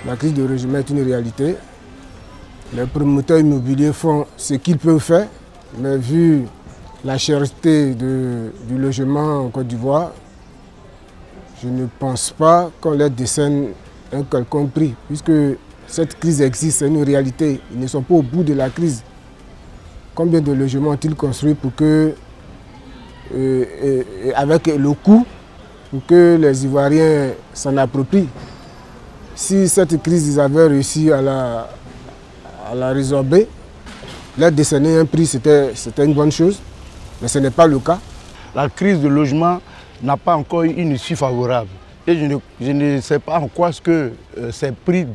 La crise de logement est une réalité. Les promoteurs immobiliers font ce qu'ils peuvent faire, mais vu la cherté du logement en Côte d'Ivoire, je ne pense pas qu'on leur décerne un quelconque prix, puisque cette crise existe, c'est une réalité. Ils ne sont pas au bout de la crise. Combien de logements ont-ils construit pour que, avec le coût, pour que les Ivoiriens s'en approprient? Si cette crise, ils avaient réussi à la résorber, leur décerner un prix, c'était une bonne chose, mais ce n'est pas le cas. La crise de logement n'a pas encore une issue favorable. Et je ne sais pas en quoi ces prix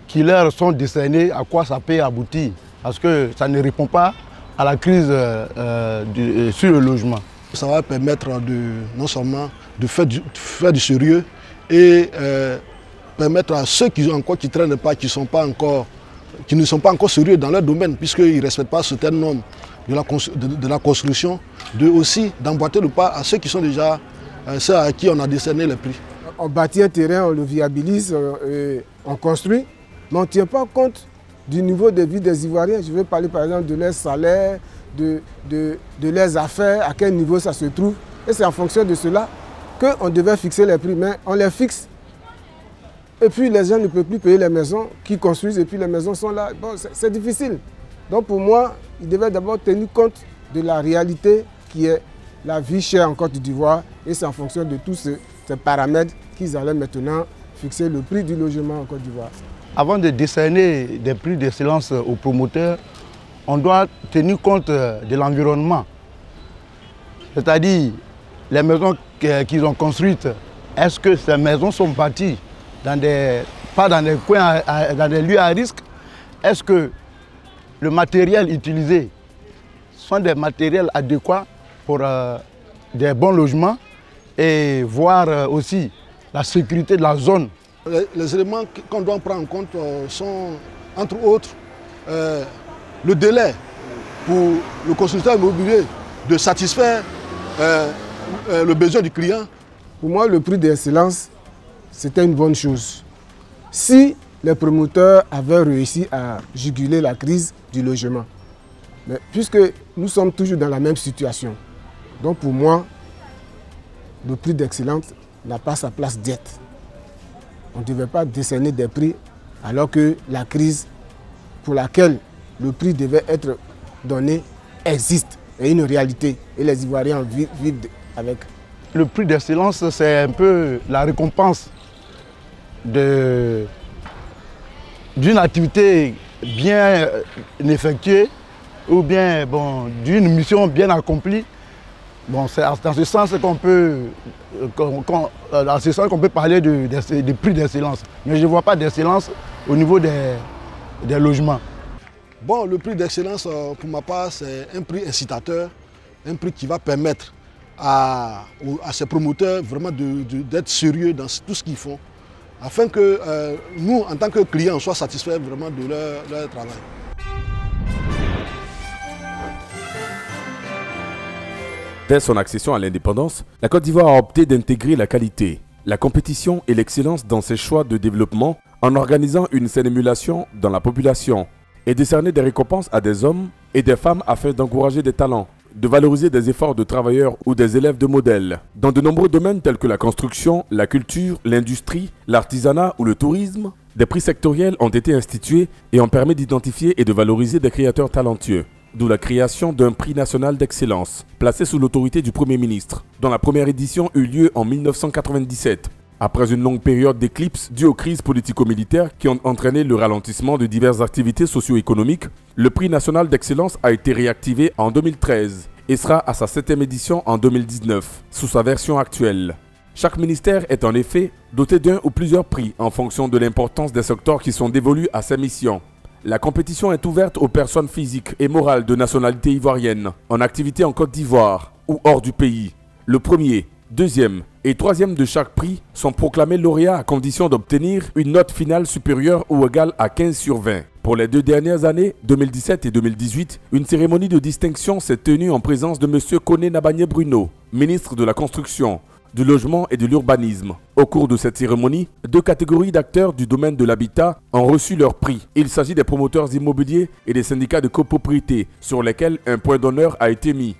qui leur sont décernés, à quoi ça peut aboutir. Parce que ça ne répond pas à la crise sur le logement. Ça va permettre non seulement de faire du sérieux et permettre à ceux qui ne traînent pas, qui ne sont pas encore sérieux dans leur domaine, puisqu'ils ne respectent pas certaines normes de la construction, aussi d'emboîter le pas à ceux qui sont déjà ceux à qui on a décerné les prix. On bâtit un terrain, on le viabilise, on construit, mais on ne tient pas compte du niveau de vie des Ivoiriens. Je veux parler par exemple de leurs salaires, de leurs affaires, à quel niveau ça se trouve. Et c'est en fonction de cela qu'on devait fixer les prix, mais on les fixe. Et puis les gens ne peuvent plus payer les maisons qu'ils construisent et puis les maisons sont là. Bon, c'est difficile. Donc pour moi, ils devaient d'abord tenir compte de la réalité qui est la vie chère en Côte d'Ivoire. Et c'est en fonction de tous ces paramètres qu'ils allaient maintenant fixer le prix du logement en Côte d'Ivoire. Avant de décerner des prix d'excellence aux promoteurs, on doit tenir compte de l'environnement. C'est-à-dire, les maisons qu'ils ont construites, est-ce que ces maisons sont bâties pas dans des coins, dans des lieux à risque? Est-ce que le matériel utilisé sont des matériels adéquats pour des bons logements et voir aussi la sécurité de la zone? Les éléments qu'on doit prendre en compte sont, entre autres, le délai pour le constructeur immobilier de satisfaire le besoin du client. Pour moi, le prix d'excellence, c'était une bonne chose. Si les promoteurs avaient réussi à juguler la crise du logement. Mais puisque nous sommes toujours dans la même situation, donc pour moi, le prix d'excellence n'a pas sa place d'être. On ne devait pas décerner des prix alors que la crise pour laquelle le prix devait être donné existe, est une réalité et les Ivoiriens vivent avec. Le prix d'excellence, c'est un peu la récompense d'une activité bien effectuée ou bien d'une mission bien accomplie. Bon, c'est dans ce sens qu'on peut, parler de prix d'excellence. Mais je ne vois pas d'excellence au niveau des logements. Bon, le prix d'excellence, pour ma part, c'est un prix incitateur, un prix qui va permettre à ces promoteurs vraiment d'être sérieux dans tout ce qu'ils font, afin que nous, en tant que clients, soient satisfaits vraiment de leur travail. Dès son accession à l'indépendance, la Côte d'Ivoire a opté d'intégrer la qualité, la compétition et l'excellence dans ses choix de développement en organisant une saine émulation dans la population et décerner des récompenses à des hommes et des femmes afin d'encourager des talents, de valoriser des efforts de travailleurs ou des élèves de modèles. Dans de nombreux domaines tels que la construction, la culture, l'industrie, l'artisanat ou le tourisme, des prix sectoriels ont été institués et ont permis d'identifier et de valoriser des créateurs talentueux. D'où la création d'un prix national d'excellence, placé sous l'autorité du Premier ministre, dont la première édition eut lieu en 1997. Après une longue période d'éclipse due aux crises politico-militaires qui ont entraîné le ralentissement de diverses activités socio-économiques, le prix national d'excellence a été réactivé en 2013 et sera à sa 7e édition en 2019, sous sa version actuelle. Chaque ministère est en effet doté d'un ou plusieurs prix en fonction de l'importance des secteurs qui sont dévolus à ses missions. La compétition est ouverte aux personnes physiques et morales de nationalité ivoirienne, en activité en Côte d'Ivoire ou hors du pays. Le premier, deuxième et troisième de chaque prix sont proclamés lauréats à condition d'obtenir une note finale supérieure ou égale à 15 sur 20. Pour les 2 dernières années, 2017 et 2018, une cérémonie de distinction s'est tenue en présence de M. Koné Nabanye Bruno, ministre de la Construction, du logement et de l'urbanisme. Au cours de cette cérémonie, 2 catégories d'acteurs du domaine de l'habitat ont reçu leur prix. Il s'agit des promoteurs immobiliers et des syndicats de copropriété, sur lesquels un point d'honneur a été mis.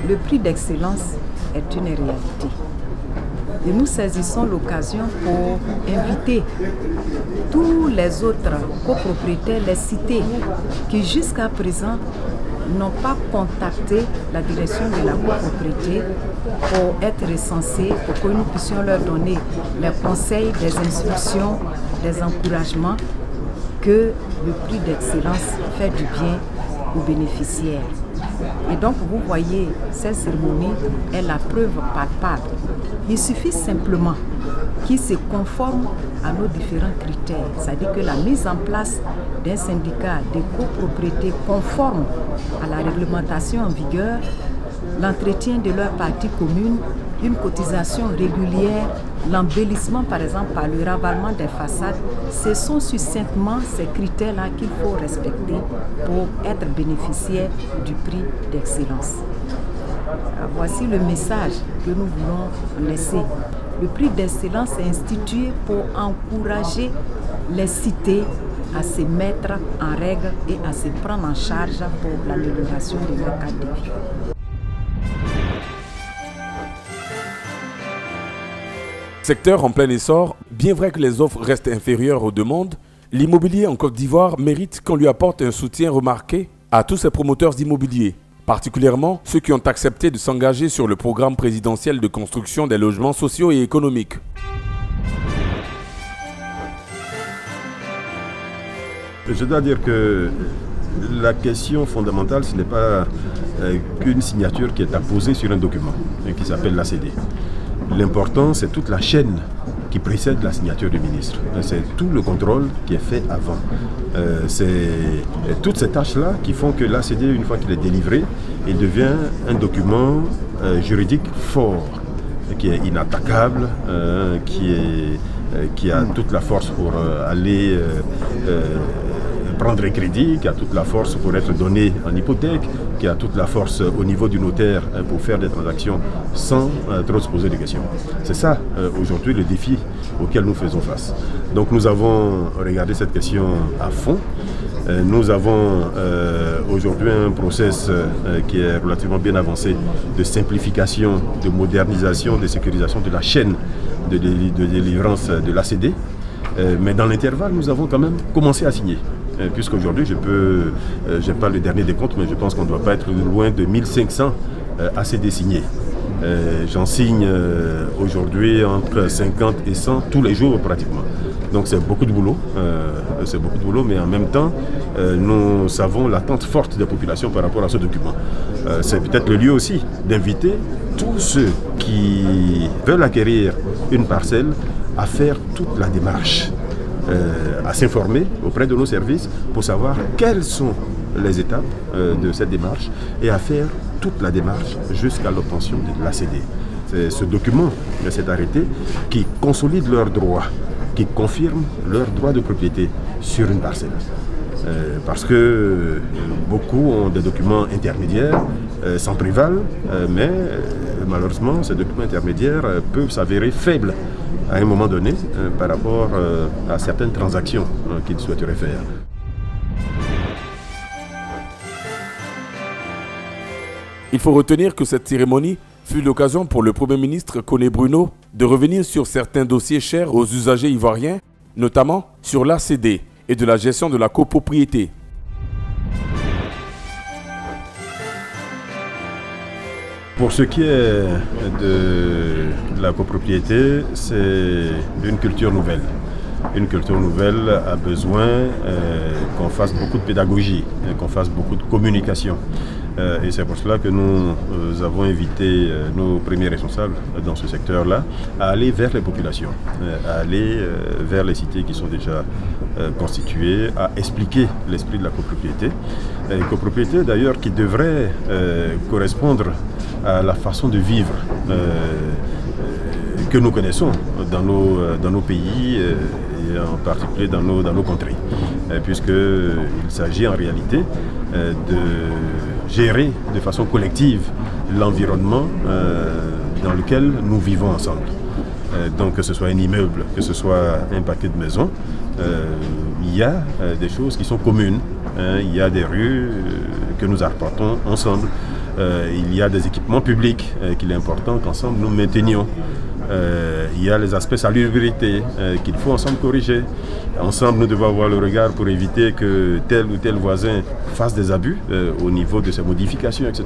Le prix d'excellence est une réalité. Et nous saisissons l'occasion pour inviter tous les autres copropriétaires, les cités, qui jusqu'à présent n'ont pas contacté la direction de la copropriété pour être recensés, pour que nous puissions leur donner les conseils, des instructions, des encouragements, que le prix d'excellence fait du bien aux bénéficiaires. Et donc, vous voyez, cette cérémonie est la preuve palpable. Il suffit simplement qu'ils se conforment à nos différents critères. C'est-à-dire que la mise en place d'un syndicat de copropriété conforme à la réglementation en vigueur, l'entretien de leur partie commune, une cotisation régulière, l'embellissement par exemple par le ravalement des façades, ce sont succinctement ces critères-là qu'il faut respecter pour être bénéficiaire du prix d'excellence. Voici le message que nous voulons laisser. Le prix d'excellence est institué pour encourager les cités à se mettre en règle et à se prendre en charge pour l'amélioration de leur cadre de vie. Secteur en plein essor, bien vrai que les offres restent inférieures aux demandes, l'immobilier en Côte d'Ivoire mérite qu'on lui apporte un soutien remarqué à tous ces promoteurs immobiliers, particulièrement ceux qui ont accepté de s'engager sur le programme présidentiel de construction des logements sociaux et économiques. Je dois dire que la question fondamentale, ce n'est pas qu'une signature qui est apposée sur un document qui s'appelle l'ACD. L'important, c'est toute la chaîne qui précède la signature du ministre. C'est tout le contrôle qui est fait avant. C'est toutes ces tâches-là qui font que l'ACD, une fois qu'il est délivré, il devient un document juridique fort, qui est inattaquable, qui a toute la force pour aller prendre un crédit, qui a toute la force pour être donné en hypothèque, qui a toute la force au niveau du notaire pour faire des transactions sans trop se poser de questions. C'est ça aujourd'hui le défi auquel nous faisons face. Donc nous avons regardé cette question à fond. Nous avons aujourd'hui un process qui est relativement bien avancé de simplification, de modernisation, de sécurisation de la chaîne de délivrance de l'ACD. Mais dans l'intervalle, nous avons quand même commencé à signer. Puisqu'aujourd'hui, j'ai pas le dernier décompte, mais je pense qu'on ne doit pas être loin de 1500 ACD signés. J'en signe aujourd'hui entre 50 et 100 tous les jours pratiquement. Donc c'est beaucoup de boulot, mais en même temps, nous savons l'attente forte des populations par rapport à ce document. C'est peut-être le lieu aussi d'inviter tous ceux qui veulent acquérir une parcelle à faire toute la démarche, à s'informer auprès de nos services pour savoir quelles sont les étapes de cette démarche et à faire toute la démarche jusqu'à l'obtention de l'ACD. C'est ce document, cet arrêté, qui consolide leurs droits, qui confirme leur droit de propriété sur une parcelle. Parce que beaucoup ont des documents intermédiaires, s'en prévalent, mais malheureusement ces documents intermédiaires peuvent s'avérer faibles à un moment donné par rapport à certaines transactions qu'ils souhaiteraient faire. Il faut retenir que cette cérémonie fut l'occasion pour le Premier ministre Koné Bruno de revenir sur certains dossiers chers aux usagers ivoiriens, notamment sur l'ACD et de la gestion de la copropriété. Pour ce qui est de la copropriété, c'est une culture nouvelle. Une culture nouvelle a besoin qu'on fasse beaucoup de pédagogie, qu'on fasse beaucoup de communication. Et c'est pour cela que nous avons invité nos premiers responsables dans ce secteur-là à aller vers les populations, à aller vers les cités qui sont déjà constituées, à expliquer l'esprit de la copropriété. Une copropriété d'ailleurs qui devrait correspondre à la façon de vivre que nous connaissons dans nos pays et en particulier dans nos contrées, puisqu'il s'agit en réalité de gérer de façon collective l'environnement dans lequel nous vivons ensemble. Donc que ce soit un immeuble, que ce soit un paquet de maisons, il y a des choses qui sont communes. Il y a des rues que nous arpentons ensemble. Il y a des équipements publics qu'il est important qu'ensemble nous maintenions. Il y a les aspects salubrité qu'il faut ensemble corriger. Ensemble, nous devons avoir le regard pour éviter que tel ou tel voisin fasse des abus au niveau de ces modifications, etc.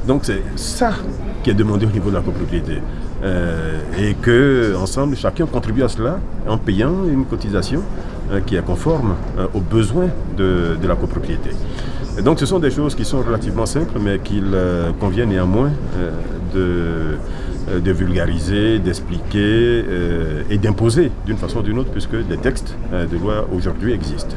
Donc c'est ça qui est demandé au niveau de la copropriété. Et que ensemble, chacun contribue à cela en payant une cotisation qui est conforme aux besoins de la copropriété. Et donc ce sont des choses qui sont relativement simples, mais qu'il convient néanmoins de vulgariser, d'expliquer et d'imposer d'une façon ou d'une autre, puisque des textes de loi aujourd'hui existent.